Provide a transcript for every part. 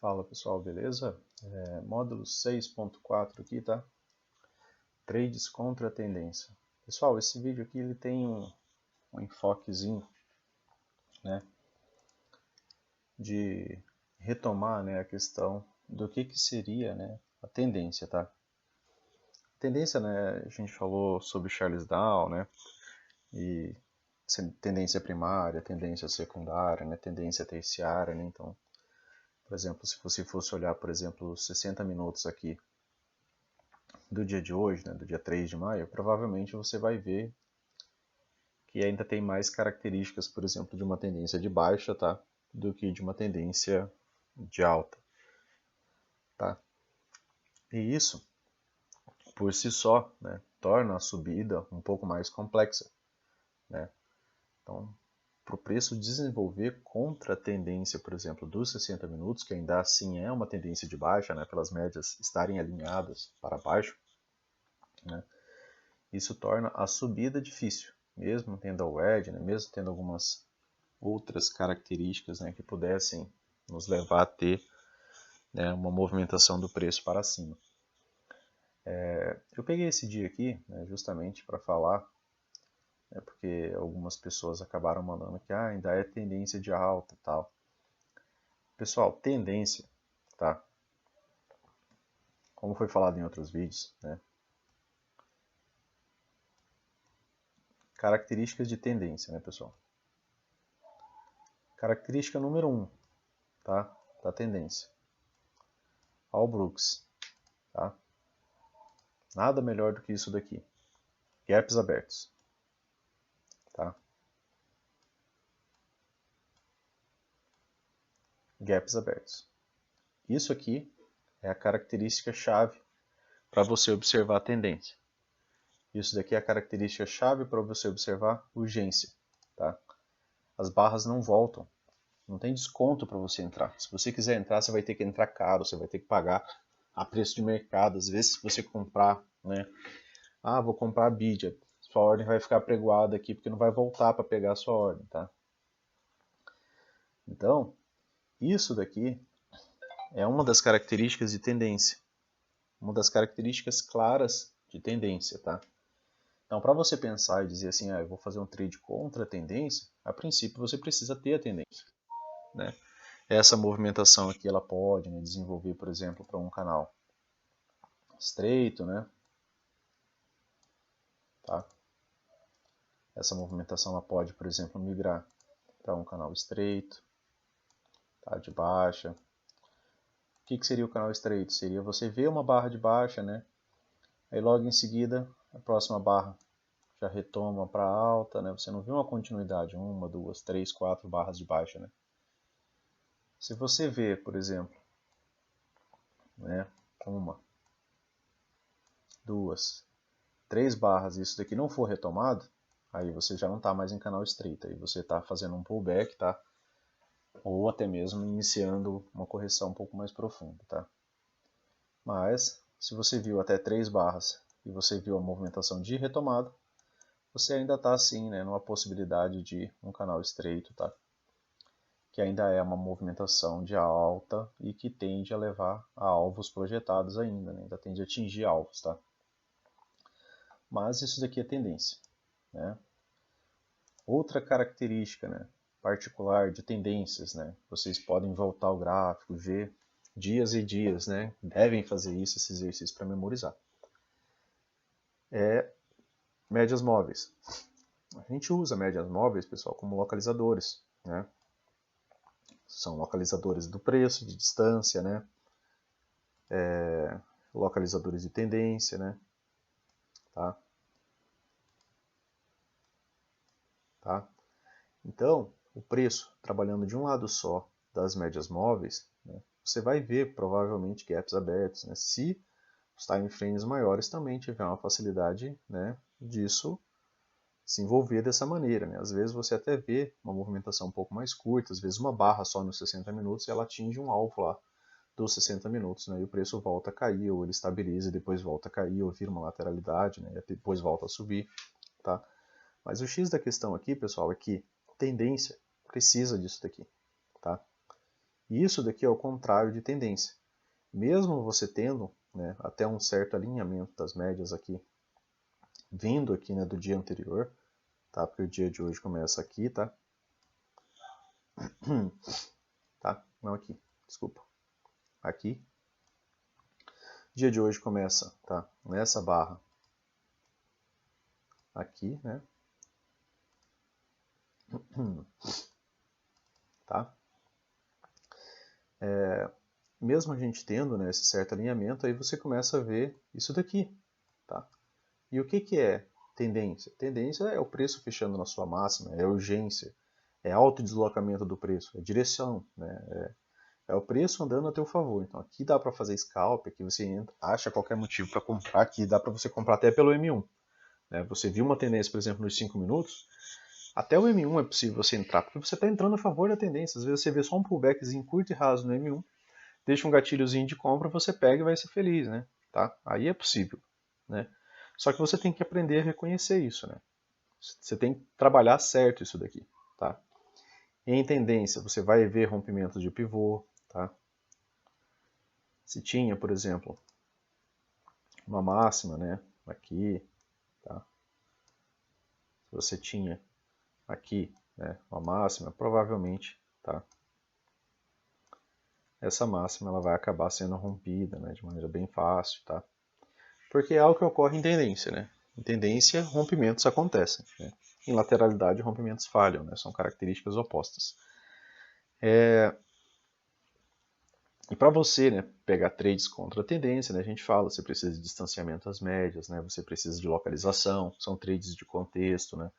Fala pessoal, beleza? Módulo 6.4 aqui, tá? Trades contra a tendência. Pessoal, esse vídeo aqui ele tem um enfoquezinho, né, de retomar, né, a questão do que seria, né, a tendência, tá? Tendência, né, a gente falou sobre Charles Dow, né, e tendência primária, tendência secundária, né, tendência terciária, né, então, por exemplo, se você fosse olhar, por exemplo, os 60 minutos aqui do dia de hoje, né, do dia 3 de maio, provavelmente você vai ver que ainda tem mais características, por exemplo, de uma tendência de baixa, tá, do que de uma tendência de alta, tá? E isso, por si só, né, torna a subida um pouco mais complexa, né? Então, para o preço desenvolver contra a tendência, por exemplo, dos 60 minutos, que ainda assim é uma tendência de baixa, né, pelas médias estarem alinhadas para baixo, né, isso torna a subida difícil, mesmo tendo a wedge, né, mesmo tendo algumas outras características, né, que pudessem nos levar a ter, né, uma movimentação do preço para cima. Eu peguei esse dia aqui, né, justamente para falar, né, porque algumas pessoas acabaram mandando que ainda é tendência de alta e tal. Pessoal, tendência, tá? Como foi falado em outros vídeos, né? Características de tendência, né, pessoal? Característica número 1, tá? Da tendência. All Brooks, tá? Nada melhor do que isso daqui. Gaps abertos, tá? Gaps abertos. Isso aqui é a característica chave para você observar a tendência. Isso daqui é a característica chave para você observar urgência, tá? As barras não voltam, não tem desconto para você entrar. Se você quiser entrar, você vai ter que entrar caro, você vai ter que pagar a preço de mercado. Às vezes, se você comprar, né? Ah, vou comprar a Bidia, sua ordem vai ficar pregoada aqui porque não vai voltar para pegar a sua ordem, tá? Então, isso daqui é uma das características de tendência, uma das características claras de tendência, tá? Então, para você pensar e dizer assim, eu vou fazer um trade contra a tendência, a princípio você precisa ter a tendência, né? Essa movimentação aqui ela pode, né, desenvolver, por exemplo, para um canal estreito, né? Tá? Essa movimentação ela pode, por exemplo, migrar para um canal estreito, tá? De baixa. O que seria o canal estreito? Seria você ver uma barra de baixa, né? Aí logo em seguida a próxima barra já retoma para alta, né? Você não vê uma continuidade, uma, duas, três, quatro barras de baixa, né? Se você vê, por exemplo, né, uma, duas, três barras e isso daqui não for retomado, aí você já não está mais em canal estreito, aí você está fazendo um pullback, tá? Ou até mesmo iniciando uma correção um pouco mais profunda, tá? Mas, se você viu até três barras e você viu a movimentação de retomada, você ainda está assim, né, numa possibilidade de um canal estreito, tá? Que ainda é uma movimentação de alta e que tende a levar a alvos projetados ainda, né? Ainda tende a atingir alvos, tá? Mas isso daqui é tendência, né? Outra característica, né, particular de tendências, né? Vocês podem voltar ao gráfico, ver dias e dias, né? Devem fazer isso, esse exercício para memorizar. É médias móveis. A gente usa médias móveis, pessoal, como localizadores, né? São localizadores do preço, de distância, né? Localizadores de tendência, né? Tá? Tá? Então, o preço, trabalhando de um lado só das médias móveis, né, você vai ver provavelmente gaps abertos, né? Se os time frames maiores também tiver uma facilidade, né, disso se envolver dessa maneira, né? Às vezes você até vê uma movimentação um pouco mais curta, às vezes uma barra só nos 60 minutos e ela atinge um alvo lá dos 60 minutos, né? E o preço volta a cair, ou ele estabiliza e depois volta a cair, ou vira uma lateralidade, né? E depois volta a subir, tá? Mas o X da questão aqui, pessoal, é que tendência precisa disso daqui, tá? E isso daqui é o contrário de tendência. Mesmo você tendo, né, até um certo alinhamento das médias aqui, vindo aqui, né, do dia anterior, tá? Porque o dia de hoje começa aqui, tá? Tá? Não aqui, desculpa. Aqui. O dia de hoje começa, tá? Nessa barra aqui, né? Tá? Mesmo a gente tendo, né, esse certo alinhamento, aí você começa a ver isso daqui, tá? E o que que é tendência? Tendência é o preço fechando na sua máxima, é urgência, é autodeslocamento do preço, é direção, né? É o preço andando a teu favor. Então aqui dá para fazer scalp, aqui você entra, acha qualquer motivo para comprar, aqui dá para você comprar até pelo M1. Né? Você viu uma tendência, por exemplo, nos 5 minutos, até o M1 é possível você entrar, porque você está entrando a favor da tendência. Às vezes você vê só um pullbackzinho curto e raso no M1, deixa um gatilhozinho de compra, você pega e vai ser feliz, né? Tá? Aí é possível, né? Só que você tem que aprender a reconhecer isso, né? Você tem que trabalhar certo isso daqui, tá? Em tendência, você vai ver rompimentos de pivô, tá? Se tinha, por exemplo, uma máxima, né? Aqui, tá? Se você tinha aqui, né? Uma máxima, provavelmente, tá? Essa máxima ela vai acabar sendo rompida, né? De maneira bem fácil, tá? Porque é algo que ocorre em tendência, né? Em tendência, rompimentos acontecem, né? Em lateralidade, rompimentos falham, né? São características opostas. E para você, né, pegar trades contra a tendência, né, a gente fala, você precisa de distanciamento às médias, né, você precisa de localização, são trades de contexto, né?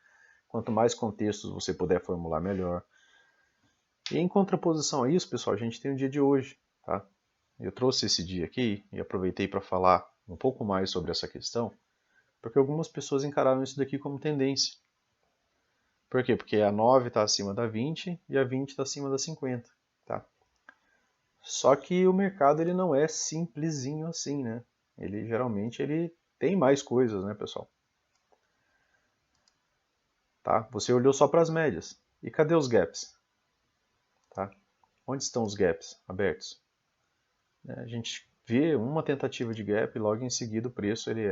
Quanto mais contextos você puder formular, melhor. E em contraposição a isso, pessoal, a gente tem o dia de hoje, tá? Eu trouxe esse dia aqui e aproveitei para falar um pouco mais sobre essa questão, porque algumas pessoas encararam isso daqui como tendência. Por quê? Porque a 9 está acima da 20 e a 20 está acima da 50, tá? Só que o mercado ele não é simplesinho assim, né? Ele geralmente ele tem mais coisas, né, pessoal? Tá? Você olhou só para as médias. E cadê os gaps? Tá? Onde estão os gaps abertos? A gente vê uma tentativa de gap e logo em seguida o preço ele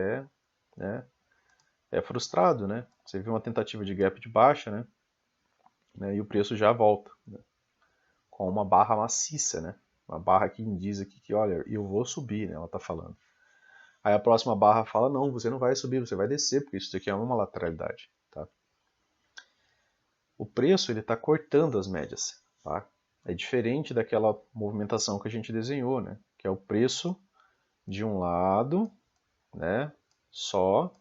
né, é frustrado, né? Você vê uma tentativa de gap de baixa, né, e o preço já volta, né, com uma barra maciça, né? Uma barra que diz aqui que, olha, eu vou subir, né? Ela está falando. Aí a próxima barra fala, não, você não vai subir, você vai descer, porque isso aqui é uma lateralidade, tá? O preço ele está cortando as médias, tá? É diferente daquela movimentação que a gente desenhou, né? Que é o preço de um lado, né? Só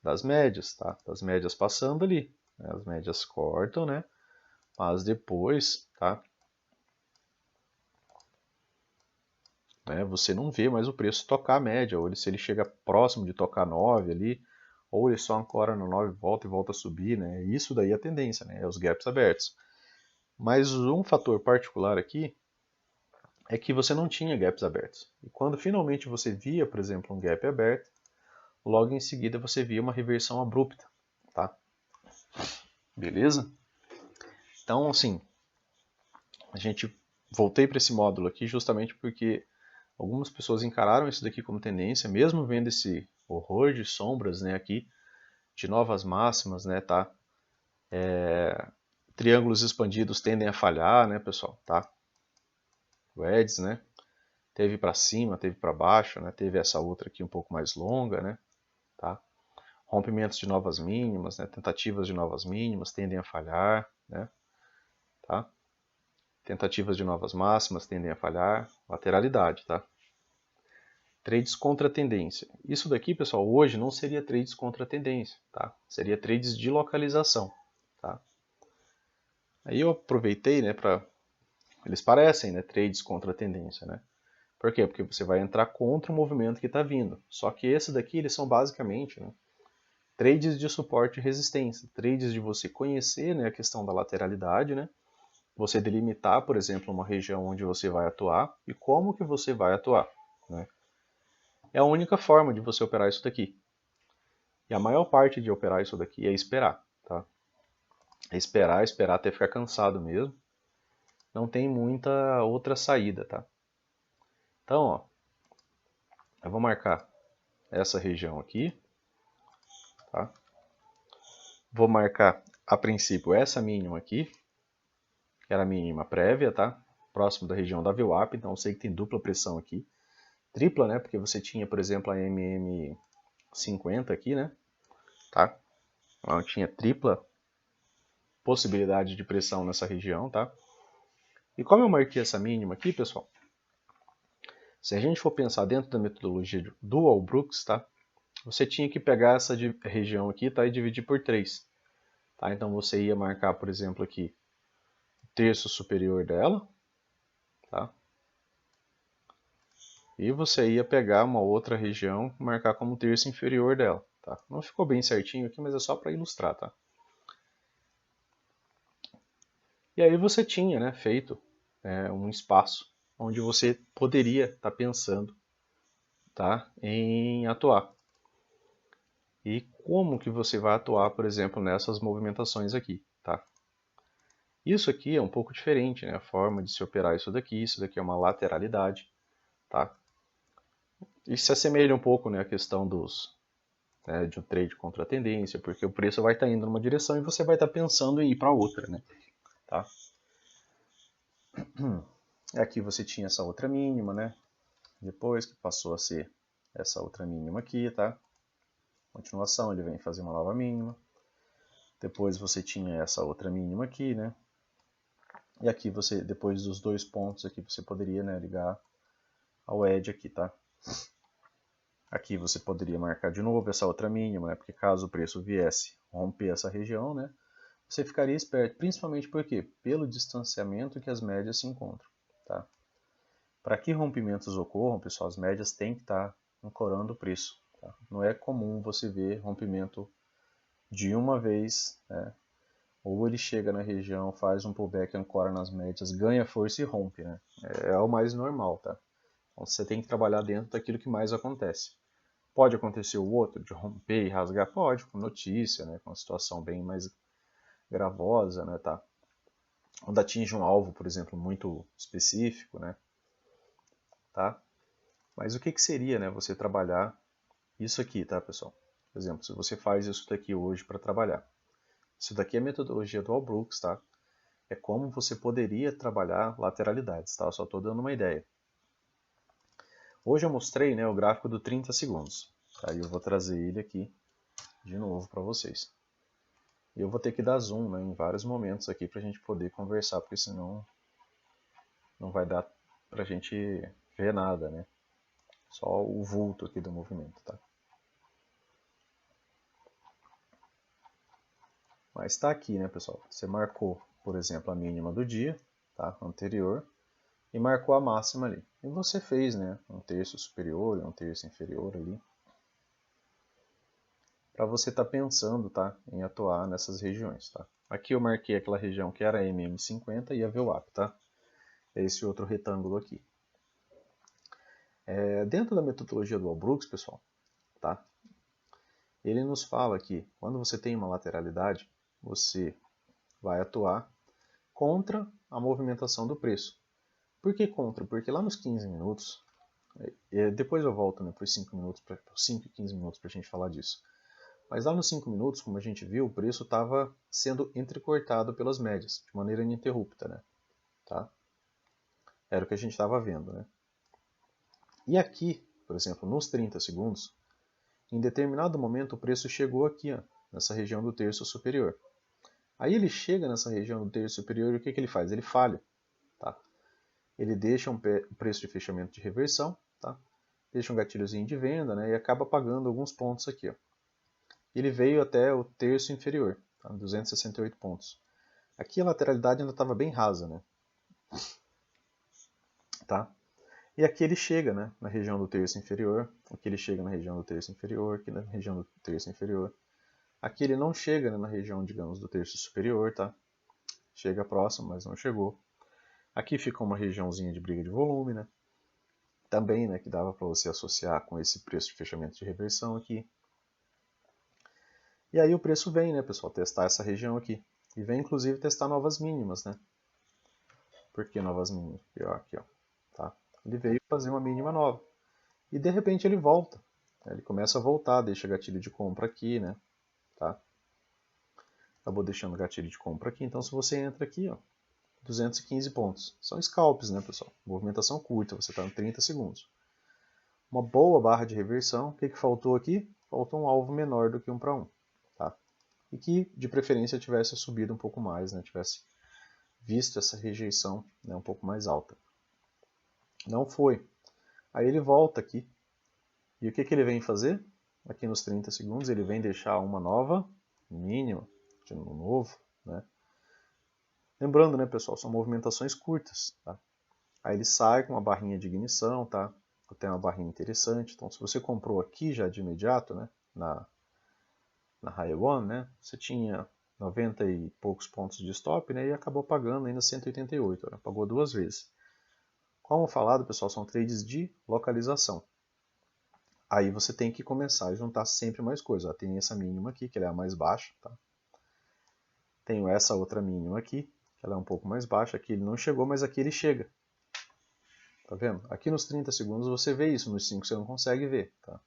das médias, tá? Das médias passando ali, né? As médias cortam, né? Mas depois, tá? Né? Você não vê mais o preço tocar a média, ou se ele chega próximo de tocar 9 ali, ou ele só ancora no 9 volta e volta a subir, né? Isso daí é a tendência, né? É os gaps abertos. Mas um fator particular aqui é que você não tinha gaps abertos. E quando finalmente você via, por exemplo, um gap aberto, logo em seguida você via uma reversão abrupta, tá? Beleza? Então, assim, a gente voltei para esse módulo aqui justamente porque algumas pessoas encararam isso daqui como tendência, mesmo vendo esse horror de sombras, né, aqui, de novas máximas, né, tá? Triângulos expandidos tendem a falhar, né, pessoal, tá? O Eds, né? Teve para cima, teve para baixo, né? Teve essa outra aqui um pouco mais longa, né? Tá? Rompimentos de novas mínimas, né? Tentativas de novas mínimas tendem a falhar, né? Tá? Tentativas de novas máximas tendem a falhar, lateralidade, tá? Trades contra a tendência. Isso daqui, pessoal, hoje não seria trades contra a tendência, tá? Seria trades de localização, tá? Aí eu aproveitei, né, para eles parecem, né, trades contra a tendência, né? Por quê? Porque você vai entrar contra o movimento que está vindo. Só que esse daqui, eles são basicamente, né, trades de suporte e resistência. Trades de você conhecer, né, a questão da lateralidade, né? Você delimitar, por exemplo, uma região onde você vai atuar e como que você vai atuar, né? É a única forma de você operar isso daqui. E a maior parte de operar isso daqui é esperar, tá? É esperar até ficar cansado mesmo. não tem muita outra saída, tá? Então, ó, eu vou marcar essa região aqui, tá? Vou marcar, a princípio, essa mínima aqui, que era a mínima prévia, tá? Próximo da região da VWAP, então eu sei que tem dupla pressão aqui. Tripla, né? Porque você tinha, por exemplo, a MM50 aqui, né? Tá? Então, tinha tripla possibilidade de pressão nessa região, tá? E como eu marquei essa mínima aqui, pessoal, se a gente for pensar dentro da metodologia do Walbrooks, tá? Você tinha que pegar essa região aqui, tá? E dividir por 3. Tá? Então você ia marcar, por exemplo, aqui o terço superior dela, tá? E você ia pegar uma outra região e marcar como terço inferior dela, tá? Não ficou bem certinho aqui, mas é só para ilustrar, tá? E aí você tinha, né, feito um espaço onde você poderia estar pensando, tá, em atuar. E como que você vai atuar, por exemplo, nessas movimentações aqui, tá? Isso aqui é um pouco diferente, né? A forma de se operar isso daqui é uma lateralidade, tá? E se assemelha um pouco, né, à questão de um trade contra a tendência, porque o preço vai estar indo numa direção e você vai estar pensando em ir para outra, né? Tá? Aqui você tinha essa outra mínima, né? Depois que passou a ser essa outra mínima aqui, tá? Continuação, ele vem fazer uma nova mínima. Depois você tinha essa outra mínima aqui, né? E aqui você, depois dos dois pontos aqui, você poderia, né, ligar ao edge aqui, tá? Aqui você poderia marcar de novo essa outra mínima, né? Porque caso o preço viesse romper essa região, né? Você ficaria esperto, principalmente por quê? Pelo distanciamento que as médias se encontram, tá? Para que rompimentos ocorram, pessoal, as médias têm que estar ancorando o preço. Tá? Não é comum você ver rompimento de uma vez, né? Ou ele chega na região, faz um pullback, ancora nas médias, ganha força e rompe, né? É o mais normal, tá? Então você tem que trabalhar dentro daquilo que mais acontece. Pode acontecer o outro, de romper e rasgar? Pode, com notícia, né? Com uma situação bem mais gravosa, né? Tá? Quando atinge um alvo, por exemplo, muito específico, né? Tá? Mas o que, que seria, né? Você trabalhar isso aqui, tá, pessoal? Por exemplo, se você faz isso daqui hoje para trabalhar. Isso daqui é a metodologia do Walbrooks, tá? É como você poderia trabalhar lateralidades, tá? Eu só estou dando uma ideia. Hoje eu mostrei, né, o gráfico do 30 segundos. Aí eu vou trazer ele aqui de novo para vocês. E eu vou ter que dar zoom, né, em vários momentos aqui para a gente poder conversar, porque senão não vai dar para a gente ver nada, né? Só o vulto aqui do movimento, tá? Mas está aqui, né, pessoal? Você marcou, por exemplo, a mínima do dia, tá? Anterior, e marcou a máxima ali. E você fez, né, um terço superior e um terço inferior ali, para você estar pensando, tá, em atuar nessas regiões, tá? Aqui eu marquei aquela região que era a MM50 e a VWAP, tá? É esse outro retângulo aqui. Dentro da metodologia do Walbrooks, pessoal, tá? Ele nos fala que quando você tem uma lateralidade, você vai atuar contra a movimentação do preço. Por que contra? Porque lá nos 15 minutos, depois eu volto, né, para os 5 minutos, para 5 e 15 minutos para a gente falar disso. Mas lá nos 5 minutos, como a gente viu, o preço estava sendo entrecortado pelas médias, de maneira ininterrupta, né? Tá? Era o que a gente estava vendo, né? E aqui, por exemplo, nos 30 segundos, em determinado momento o preço chegou aqui, ó, nessa região do terço superior. Aí ele chega nessa região do terço superior e o que, que ele faz? Ele falha, tá? Ele deixa um preço de fechamento de reversão, tá? Deixa um gatilhozinho de venda, né? E acaba pagando alguns pontos aqui, ó. Ele veio até o terço inferior, tá? 268 pontos. Aqui a lateralidade ainda estava bem rasa, né? Tá? E aqui ele chega, né, na região do terço inferior, aqui ele chega na região do terço inferior, aqui na região do terço inferior. Aqui ele não chega, né, na região, digamos, do terço superior, tá? Chega próximo, mas não chegou. Aqui fica uma regiãozinha de briga de volume, né? Também, né, que dava para você associar com esse preço de fechamento de reversão aqui. E aí o preço vem, né, pessoal, testar essa região aqui. E vem, inclusive, testar novas mínimas, né? Por que novas mínimas? Aqui, ó. Tá? Ele veio fazer uma mínima nova. E de repente ele volta. Ele começa a voltar, deixa gatilho de compra aqui, né? Tá? Acabou deixando gatilho de compra aqui. Então se você entra aqui, ó, 215 pontos. São scalps, né, pessoal? Movimentação curta, você está em 30 segundos. Uma boa barra de reversão. O que faltou aqui? Faltou um alvo menor do que 1 para 1. Tá? E que, de preferência, tivesse subido um pouco mais, né? Tivesse visto essa rejeição, né, um pouco mais alta. Não foi. Aí ele volta aqui. E o que ele vem fazer? Aqui nos 30 segundos, ele vem deixar uma nova mínima, de novo, né? Lembrando, né, pessoal, são movimentações curtas, tá? Aí ele sai com uma barrinha de ignição, tá? Tem uma barrinha interessante. Então, se você comprou aqui já de imediato, né, na High One, né, você tinha 90 e poucos pontos de stop, né, e acabou pagando ainda 188, né, pagou duas vezes. Como falado, pessoal, são trades de localização. Aí você tem que começar a juntar sempre mais coisas. Tem essa mínima aqui, que ela é a mais baixa, tá? Tenho essa outra mínima aqui, que ela é um pouco mais baixa. Aqui ele não chegou, mas aqui ele chega. Tá vendo? Aqui nos 30 segundos você vê isso, nos 5 você não consegue ver, tá?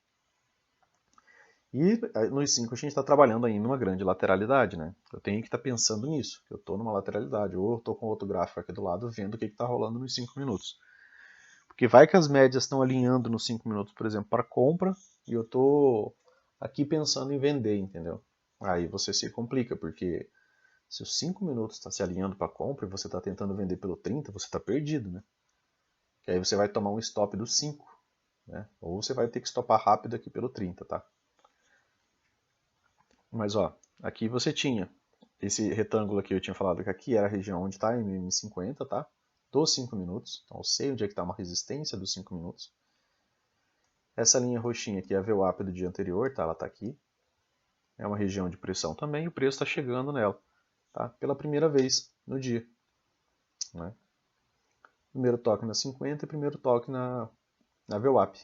E nos 5 a gente está trabalhando aí numa grande lateralidade, né? Eu tenho que estar pensando nisso, que eu estou numa lateralidade, ou eu estou com outro gráfico aqui do lado vendo o que está rolando nos 5 minutos. Porque vai que as médias estão alinhando nos 5 minutos, por exemplo, para compra, e eu estou aqui pensando em vender, entendeu? Aí você se complica, porque se os 5 minutos está se alinhando para compra e você está tentando vender pelo 30, você está perdido, né? Que aí você vai tomar um stop dos 5, né? Ou você vai ter que stopar rápido aqui pelo 30, tá? Mas ó, aqui você tinha esse retângulo aqui, eu tinha falado que aqui era a região onde está a MM50, tá? Dos 5 minutos. Então eu sei onde é que está uma resistência dos 5 minutos. Essa linha roxinha aqui é a VWAP do dia anterior, tá? Ela está aqui. É uma região de pressão também, e o preço está chegando nela, tá? Pela primeira vez no dia, né? Primeiro toque na 50 e primeiro toque na VWAP,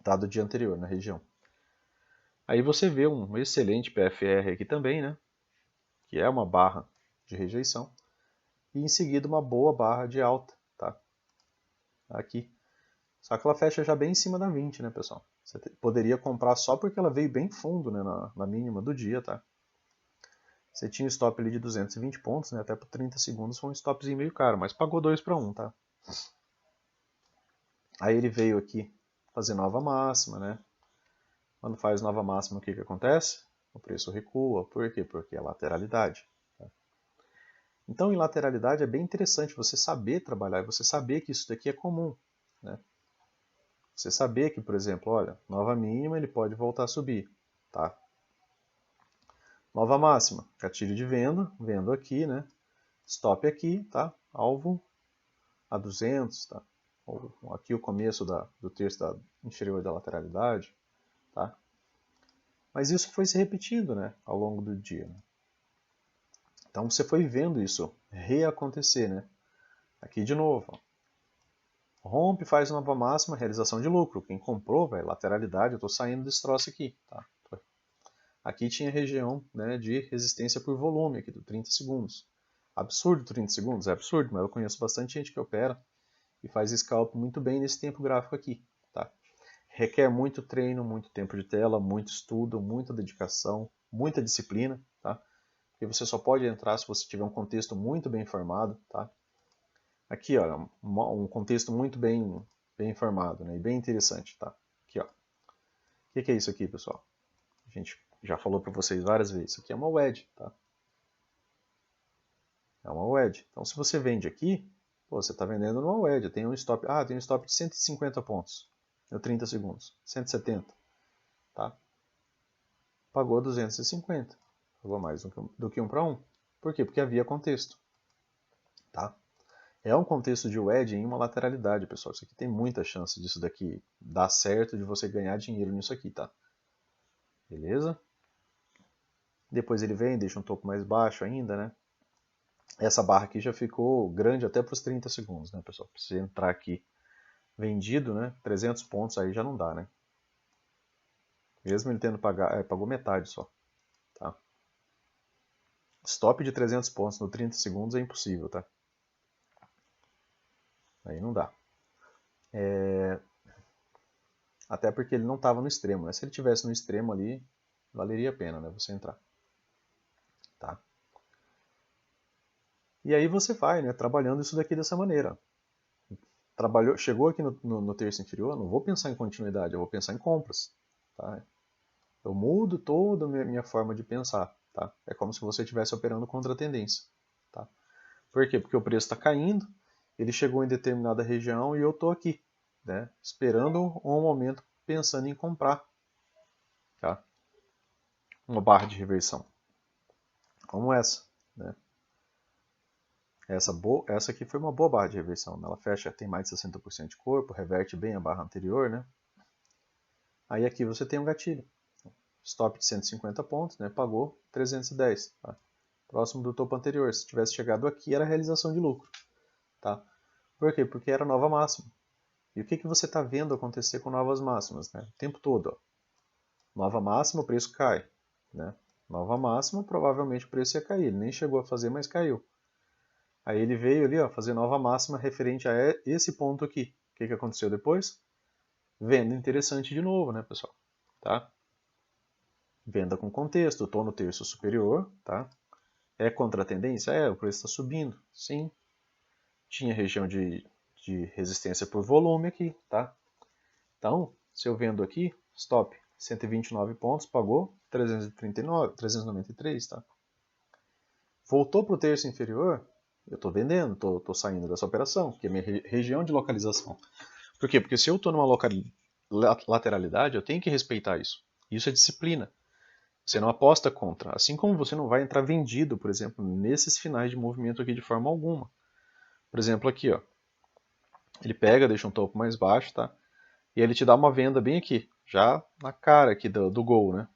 tá? Do dia anterior, na região. Aí você vê um excelente PFR aqui também, né? Que é uma barra de rejeição. E em seguida uma boa barra de alta, tá? Aqui. Só que ela fecha já bem em cima da 20, né, pessoal? Você poderia comprar só porque ela veio bem fundo, né, na mínima do dia, tá? Você tinha um stop ali de 220 pontos, né? Até por 30 segundos foi um stopzinho meio caro, mas pagou 2 para 1, tá? Aí ele veio aqui fazer nova máxima, né? Quando faz nova máxima, o que acontece? O preço recua. Por quê? Porque é lateralidade. Tá? Então, em lateralidade é bem interessante você saber trabalhar e você saber que isso daqui é comum, né? Você saber que, por exemplo, olha, nova mínima ele pode voltar a subir, tá? Nova máxima, gatilho de venda, vendo aqui, né? Stop aqui, tá? Alvo a 200, tá? Ou aqui o começo do terço inferior da lateralidade, tá? Mas isso foi se repetindo, né? Ao longo do dia. Né? Então você foi vendo isso reacontecer, né? Aqui de novo, ó. Rompe, faz nova máxima, realização de lucro. Quem comprou, velho, lateralidade, eu estou saindo desse troço aqui, tá? Aqui tinha região, né, de resistência por volume, aqui do 30 segundos. Absurdo 30 segundos? É absurdo, mas eu conheço bastante gente que opera e faz scalp muito bem nesse tempo gráfico aqui. Tá? Requer muito treino, muito tempo de tela, muito estudo, muita dedicação, muita disciplina. Tá? Porque você só pode entrar se você tiver um contexto muito bem informado. Tá? Aqui, ó, um contexto muito bem informado, né, e bem interessante. Tá? Aqui, ó. O que é isso aqui, pessoal? A gente já falou para vocês várias vezes. Isso aqui é uma wedge, tá? É uma wedge. Então, se você vende aqui, pô, você está vendendo numa wedge. Tem um stop. Ah, tem um stop de 150 pontos. Deu 30 segundos. 170. Tá? Pagou 250. Pagou mais do que 1 para 1. Por quê? Porque havia contexto. Tá? É um contexto de wedge em uma lateralidade, pessoal. Isso aqui tem muita chance disso daqui dar certo, de você ganhar dinheiro nisso aqui, tá? Beleza? Depois ele vem, deixa um topo mais baixo ainda, né? Essa barra aqui já ficou grande até para os 30 segundos, né, pessoal? Para você entrar aqui vendido, né, 300 pontos aí já não dá, né? Mesmo ele tendo pagou metade só, tá? Stop de 300 pontos no 30 segundos é impossível, tá? Aí não dá. Até porque ele não estava no extremo, né? Se ele tivesse no extremo ali, valeria a pena, né, você entrar. Tá? E aí você vai, né, trabalhando isso daqui dessa maneira. Chegou aqui no terço inferior, não vou pensar em continuidade, eu vou pensar em compras. Tá? Eu mudo toda a minha forma de pensar. Tá? É como se você estivesse operando contra a tendência. Tá? Por quê? Porque o preço está caindo, ele chegou em determinada região e eu estou aqui, né, esperando um momento pensando em comprar. Tá? Uma barra de reversão como essa. Né? Essa aqui foi uma boa barra de reversão. Ela fecha, tem mais de 60% de corpo, reverte bem a barra anterior. Né? Aí aqui você tem um gatilho. Stop de 150 pontos, né? Pagou 310. Tá? Próximo do topo anterior. Se tivesse chegado aqui, era realização de lucro. Tá? Por quê? Porque era nova máxima. E o que você está vendo acontecer com novas máximas? Né? O tempo todo. Ó. Nova máxima, o preço cai. Né? Nova máxima, provavelmente o preço ia cair. Ele nem chegou a fazer, mas caiu. Aí ele veio ali, ó, fazer nova máxima referente a esse ponto aqui. O que aconteceu depois? Venda interessante de novo, né, pessoal? Tá? Venda com contexto, estou no terço superior, tá? É contra a tendência? É, o preço está subindo. Sim. Tinha região de resistência por volume aqui, tá? Então, se eu vendo aqui, stop, 129 pontos, pagou 339, 393, tá? Voltou para o terço inferior, eu estou vendendo, estou saindo dessa operação, que é minha região de localização. Por quê? Porque se eu estou numa lateralidade, eu tenho que respeitar isso. Isso é disciplina. Você não aposta contra. Assim como você não vai entrar vendido, por exemplo, nesses finais de movimento aqui de forma alguma. Por exemplo, aqui, ó. Ele pega, deixa um topo mais baixo, tá? E ele te dá uma venda bem aqui, já na cara aqui do gol, né?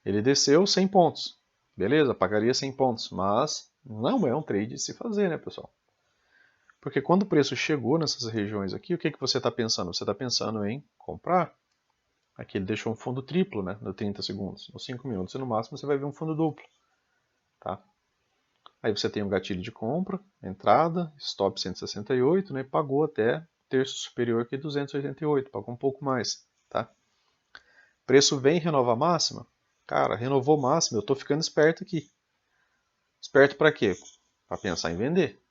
Ele desceu 100 pontos. Beleza, pagaria 100 pontos, mas não é um trade de se fazer, né, pessoal? Porque quando o preço chegou nessas regiões aqui, o que você está pensando? Você está pensando em comprar. Aqui ele deixou um fundo triplo, né, no 30 segundos. Nos 5 minutos e no máximo você vai ver um fundo duplo. Tá? Aí você tem um gatilho de compra, entrada, stop 168, né, pagou até terço superior que 288, pagou um pouco mais. Tá? Preço vem e renova a máxima. Cara, renovou máxima, eu estou ficando esperto aqui. Esperto para quê? Para pensar em vender.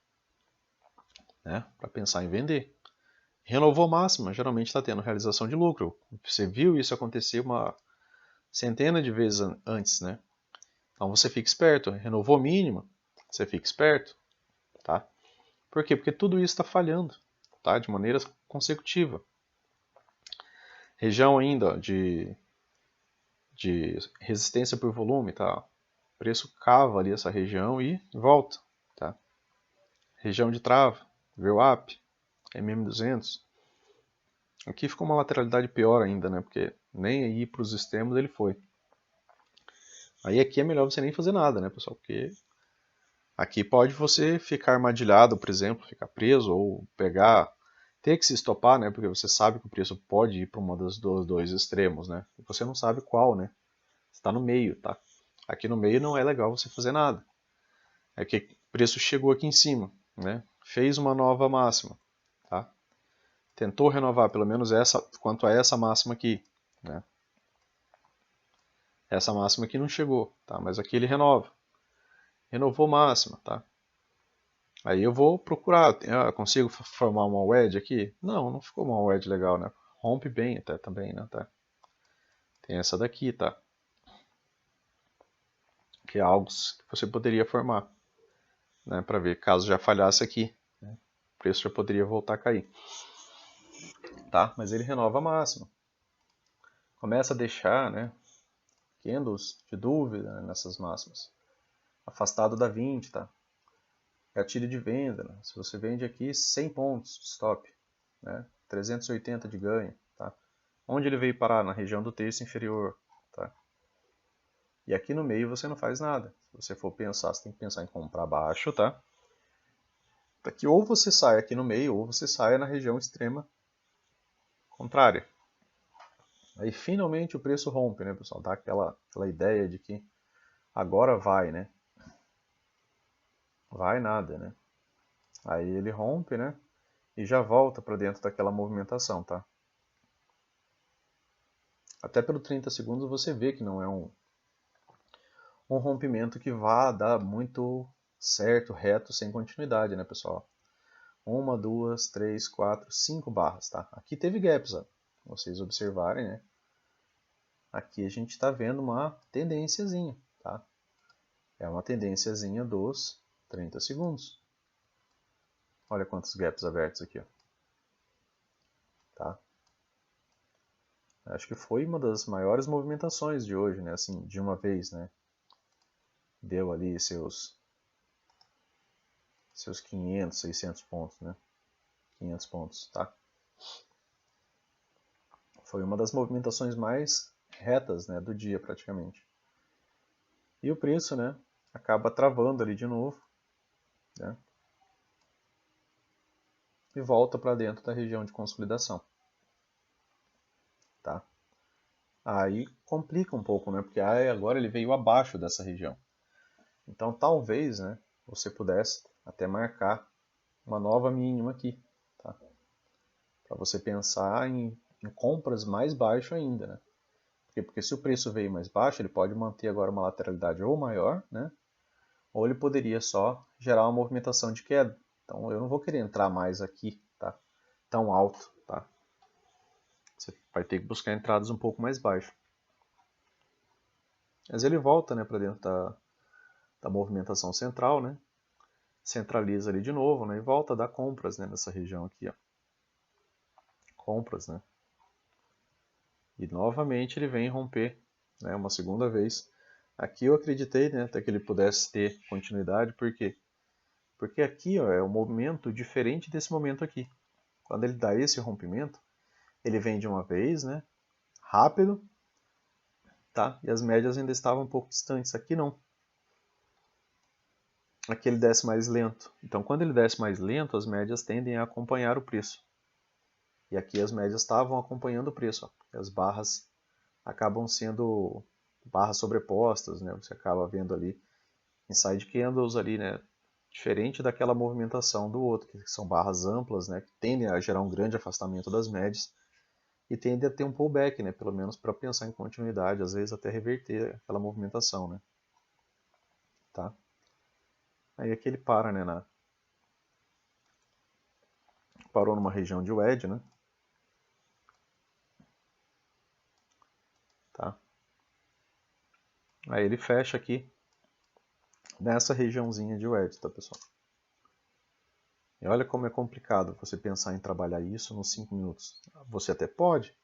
Né? Para pensar em vender. Renovou máxima, geralmente está tendo realização de lucro. Você viu isso acontecer uma centena de vezes antes, né? Então você fica esperto. Renovou mínima, você fica esperto, tá? Por quê? Porque tudo isso está falhando, tá? De maneira consecutiva. Região ainda de resistência por volume, tá? O preço cava ali essa região e volta, tá? Região de trava, VWAP, MM200. Aqui ficou uma lateralidade pior ainda, né? Porque nem aí para os extremos ele foi. Aí aqui é melhor você nem fazer nada, né, pessoal? Porque aqui pode você ficar armadilhado, por exemplo, ficar preso ou pegar, ter que se estopar, né? Porque você sabe que o preço pode ir para uma dos dois extremos, né? E você não sabe qual, né? Está no meio, tá? Aqui no meio não é legal você fazer nada. É que o preço chegou aqui em cima, né? Fez uma nova máxima, tá? Tentou renovar pelo menos essa, quanto a essa máxima aqui, né? Essa máxima aqui não chegou, tá? Mas aqui ele renova. Renovou máxima, tá? Aí eu vou procurar, consigo formar uma wedge aqui? Não, não ficou uma wedge legal, né? Rompe bem até também, né? Tá? Tem essa daqui, tá? Que é algo que você poderia formar, né? Para ver, caso já falhasse aqui, né? O preço já poderia voltar a cair. Tá? Mas ele renova a máxima. Começa a deixar, né? Candles de dúvida, né, nessas máximas. Afastado da 20, tá? Gatilho de venda, né? Se você vende aqui 100 pontos de stop, né? 380 de ganho, tá? Onde ele veio parar? Na região do terço inferior, tá? E aqui no meio você não faz nada. Se você for pensar, você tem que pensar em comprar baixo, tá? Para que ou você saia aqui no meio, ou você saia na região extrema contrária. Aí finalmente o preço rompe, né, pessoal? Dá aquela ideia de que agora vai, né? Vai nada, né? Aí ele rompe, né? e já volta para dentro daquela movimentação, tá? Até pelo 30 segundos você vê que não é um rompimento que vá dar muito certo, reto, sem continuidade, né, pessoal? 1, 2, 3, 4, 5 barras, tá? Aqui teve gaps, ó. Vocês observarem, né? Aqui a gente está vendo uma tendênciazinha, tá? É uma tendênciazinha dos 30 segundos. Olha quantos gaps abertos aqui, ó. Tá? Acho que foi uma das maiores movimentações de hoje, né? Assim, de uma vez, né? Deu ali seus 500, 600 pontos, né? 500 pontos, tá? Foi uma das movimentações mais retas, né, do dia praticamente. E o preço, né, acaba travando ali de novo, né? E volta para dentro da região de consolidação, tá? Aí complica um pouco, né? Porque agora ele veio abaixo dessa região. Então talvez, né, você pudesse até marcar uma nova mínima aqui, tá? Para você pensar em compras mais baixo ainda, né? Porque se o preço veio mais baixo, ele pode manter agora uma lateralidade ou maior, né? Ou ele poderia só gerar uma movimentação de queda. Então eu não vou querer entrar mais aqui, tá? Tão alto, tá? Você vai ter que buscar entradas um pouco mais baixo. Mas ele volta, né, para dentro da movimentação central, né? Centraliza ali de novo, né? E volta a dar compras, né, nessa região aqui, ó. Compras, né? E novamente ele vem romper, né, uma segunda vez. Aqui eu acreditei, né, até que ele pudesse ter continuidade, por quê? Porque aqui, ó, é um movimento diferente desse momento aqui. Quando ele dá esse rompimento, ele vem de uma vez, né, rápido, tá? E as médias ainda estavam um pouco distantes. Aqui não. Aqui ele desce mais lento. Então, quando ele desce mais lento, as médias tendem a acompanhar o preço. E aqui as médias estavam acompanhando o preço, ó. As barras acabam sendo barras sobrepostas, né? Você acaba vendo ali inside candles ali, né? Diferente daquela movimentação do outro, que são barras amplas, né? Que tendem a gerar um grande afastamento das médias e tendem a ter um pullback, né? Pelo menos para pensar em continuidade, às vezes até reverter aquela movimentação, né? Tá? Aí aqui ele para, né? Parou numa região de wedge, né? Tá? Aí ele fecha aqui nessa regiãozinha de wedge, tá, pessoal? E olha como é complicado você pensar em trabalhar isso nos 5 minutos. Você até pode,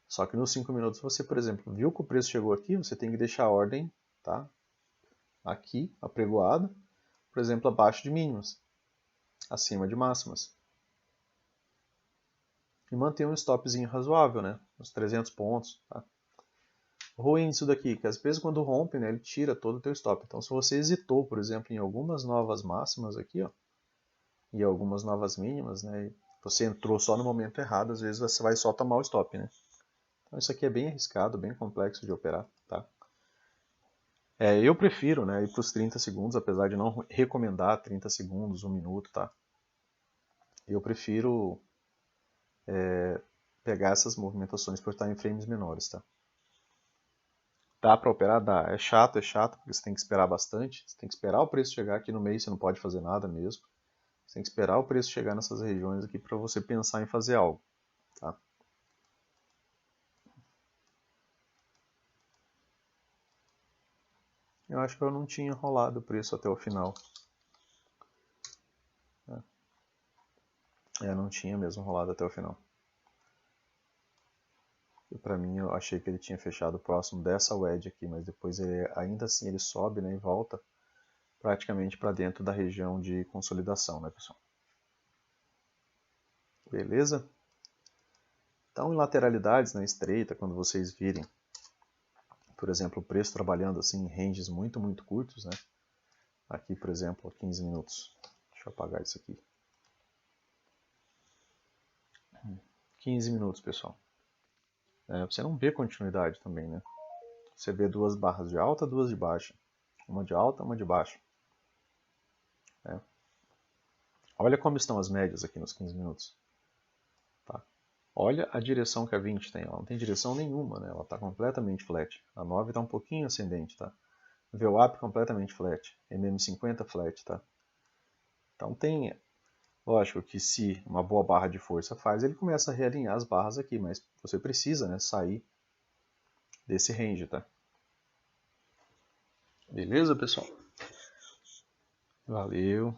só que nos 5 minutos você, por exemplo, viu que o preço chegou aqui, você tem que deixar a ordem, tá? Aqui, apregoada, por exemplo, abaixo de mínimas, acima de máximas. E manter um stopzinho razoável, né? Uns 300 pontos, tá? Ruim isso daqui, que às vezes quando rompe, né, ele tira todo o teu stop. Então se você hesitou, por exemplo, em algumas novas máximas aqui, ó, e algumas novas mínimas, né, você entrou só no momento errado, às vezes você vai só tomar o stop, né? Então isso aqui é bem arriscado, bem complexo de operar, tá? Eu prefiro, né, ir para os 30 segundos, apesar de não recomendar 30 segundos, 1 minuto, tá? Eu prefiro pegar essas movimentações por time frames menores, tá? Dá para operar? Dá. É chato, porque você tem que esperar bastante. Você tem que esperar o preço chegar aqui no meio, você não pode fazer nada mesmo. Você tem que esperar o preço chegar nessas regiões aqui para você pensar em fazer algo, tá? Eu acho que eu não tinha rolado o preço até o final. Não tinha mesmo rolado até o final. E para mim eu achei que ele tinha fechado próximo dessa wedge aqui, mas depois ele, ainda assim ele sobe, né, e volta praticamente para dentro da região de consolidação, né, pessoal? Beleza? Então, em lateralidades, né, estreita, quando vocês virem, por exemplo, o preço trabalhando assim em ranges muito, muito curtos, né? Aqui, por exemplo, 15 minutos. Deixa eu apagar isso aqui. 15 minutos, pessoal. Você não vê continuidade também, né? Você vê duas barras de alta, duas de baixa. Uma de alta, uma de baixa. Olha como estão as médias aqui nos 15 minutos. Tá? Olha a direção que a 20 tem. Ela não tem direção nenhuma, né? Ela está completamente flat. A 9 está um pouquinho ascendente. Tá? VWAP completamente flat. MM50 flat. Tá? Então tem, lógico que se uma boa barra de força faz, ele começa a realinhar as barras aqui, mas você precisa, né, sair desse range, tá? Beleza, pessoal? Valeu.